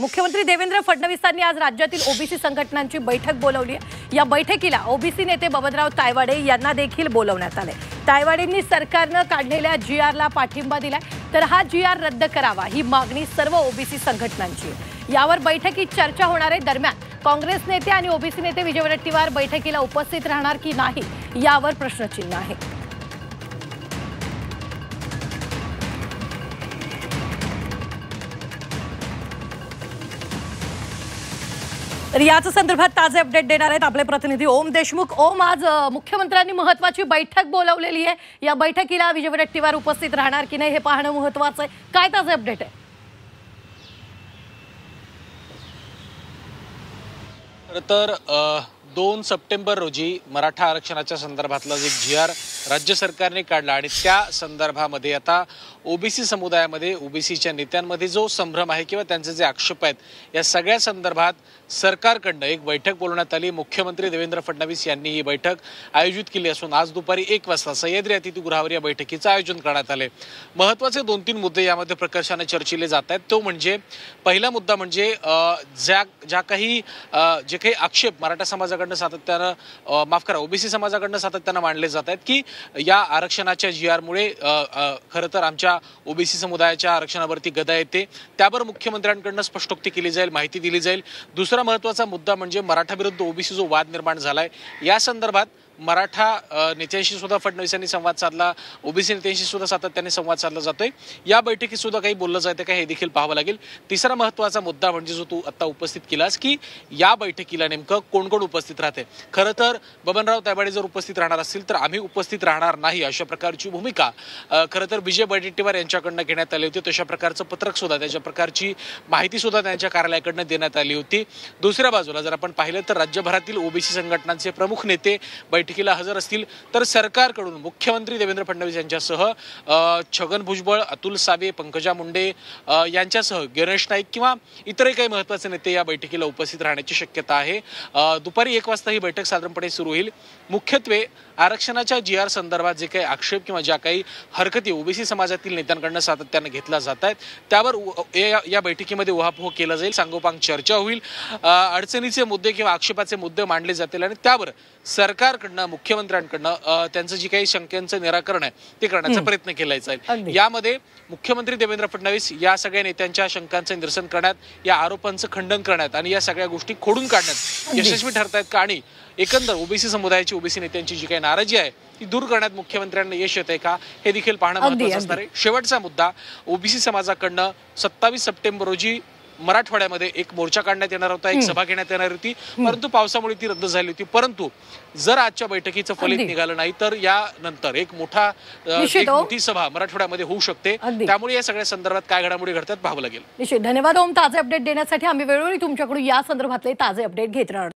मुख्यमंत्री देवेंद्र फडणवीसांनी आज राज्यातील ओबीसी संघटनांची बैठक बोलावली आहे। या बैठकीला ओबीसी नेते बबनराव तायवाडे यांना देखील बोलावण्यात आले। तायवाडेंनी सरकारने काढलेल्या जीआरला पाठिंबा दिलाय, तर हा जीआर रद्द करावा ही मागणी सर्व ओबीसी संघटनांची आहे। यावर बैठकीत चर्चा होणार आहे। दरम्यान काँग्रेस नेते आणि ओबीसी नेते विजय वडेट्टीवार बैठकीला उपस्थित राहणार की नाही यावर प्रश्नचिन्ह आहे। तर याच संदर्भात ताजे अपडेट देणार आहेत आपले प्रतिनिधी ओम देशमुख। ओम, आज मुख्यमंत्र्यांनी महत्त्वाची बैठक बोलावलेली आहे। या बैठकीला विजय वडेट्टीवार उपस्थित राहणार की नाही हे पाहणं महत्त्वाचं आहे। काय ताजे अपडेट आहे? तर 2 सप्टेंबर रोजी मराठा आरक्षणाच्या संदर्भातला जे जीआर राज्य सरकारने काढला आणि त्या संदर्भामध्ये आता ओबीसी समुदायामध्ये ओबीसीच्या नेत्यांमध्ये जो संभ्रम आहे किंवा त्यांचे जे आक्षेप आहेत या सगळ्या संदर्भात सरकारकडनं एक बैठक बोलवण्यात आली। मुख्यमंत्री देवेंद्र फडणवीस यांनी ही बैठक आयोजित केली असून आज दुपारी 1 वाजता सह्याद्री अतिथीगृहावर या बैठकीचं आयोजन करण्यात आले। महत्त्वाचे 2-3 मुद्दे यामध्ये प्रकर्षाने चर्चिले जात आहेत। तो म्हणजे पहिला मुद्दा म्हणजे ज्या काही जे काही आक्षेप मराठा समाजाकडनं सातत्यानं माफ करा ओबीसी समाजाकडनं सातत्यानं मांडले जात आहेत की या आरक्षणाच्या जीआरमुळे खरं तर आमच्या ओबीसी समुदायाच्या आरक्षणावरती गदा येते, त्यावर मुख्यमंत्र्यांकडनं स्पष्टोक्ती केली जाईल, माहिती दिली जाईल। दुसरा महत्त्वाचा मुद्दा म्हणजे मराठा विरुद्ध ओबीसी जो वाद निर्माण झालाय या संदर्भात मराठा नेत्यांशी सुद्धा फडणवीसांनी संवाद साधला, ओबीसी नेत्यांशी सुद्धा सातत्याने संवाद साधला जातोय। या बैठकीत सुद्धा काही बोललं जाते का हे देखील पाहावं लागेल। तिसरा महत्त्वाचा मुद्दा म्हणजे जो तू आता उपस्थित केलास की या बैठकीला नेमकं कोण कोण उपस्थित राहते। खरं तर बबनराव तायवाडे जर उपस्थित राहणार असतील तर आम्ही उपस्थित राहणार नाही अशा प्रकारची भूमिका खरं तर विजय वडेट्टीवार यांच्याकडनं घेण्यात आली होती। तशा प्रकारचं पत्रक सुद्धा त्याच्या प्रकारची माहिती सुद्धा त्यांच्या कार्यालयाकडनं देण्यात आली होती। दुसऱ्या बाजूला जर आपण पाहिलं तर राज्यभरातील ओबीसी संघटनांचे प्रमुख नेते बैठकीला हजर असतील, तर सरकारकडून मुख्यमंत्री देवेंद्र फडणवीस यांच्यासह छगन भुजबळ, अतुल सावे, पंकजा मुंडे यांच्यासह गणेश नाईक किंवा इतरही काही महत्त्वाचे नेते या बैठकीला उपस्थित राहण्याची शक्यता आहे। दुपारी 1 वाजता ही बैठक साधारणपणे सुरू होईल। मुख्यत्वे आरक्षणाच्या जीआर संदर्भात जे काही आक्षेप किंवा ज्या काही हरकती ओबीसी समाजातील नेत्यांकडून सातत्याने घेतल्या जात आहेत त्यावर या बैठकीमध्ये उहापोह केला जाईल, सांगोपांग चर्चा होईल, अडचणीचे मुद्दे किंवा आक्षेपाचे मुद्दे मांडले जातील आणि त्यावर सरकारकडनं मुख्यमंत्र्यांकडनं त्यांचं जी काही शंकेचं निराकरण आहे ते करण्याचा प्रयत्न केला जाईल। यामध्ये मुख्यमंत्री देवेंद्र फडणवीस या सगळ्या नेत्यांच्या शंकांचं निरसन करण्यात, या आरोपांचं खंडन करण्यात आणि या सगळ्या गोष्टी खोडून काढण्यात यशस्वी ठरतायत का आणि एकंदर ओबीसी समुदायाची ओबीसी नेत्यांची जी काही नाराजी आहे ती दूर करण्यात मुख्यमंत्र्यांना यश येते का हे देखील पाहणं महत्त्वाचं असणार आहे। शेवटचा मुद्दा ओबीसी समाजाकडनं 27 सप्टेंबर रोजी मराठवाड्यामध्ये एक मोर्चा काढण्यात येणार होता, एक सभा घेण्यात येणार होती, परंतु पावसामुळे ती रद्द झाली होती। परंतु जर आजच्या बैठकीचं फलित निघालं नाही तर यानंतर एक मोठी सभा मराठवाड्यामध्ये होऊ शकते। त्यामुळे या सगळ्या संदर्भात काय घडामोडी घडतात पाहावं लागेल। निश्चित धन्यवाद ओम, ताजे अपडेट देण्यासाठी। आम्ही वेळोवेळी तुमच्याकडून या संदर्भातले ताजे अपडेट घेत राहणार।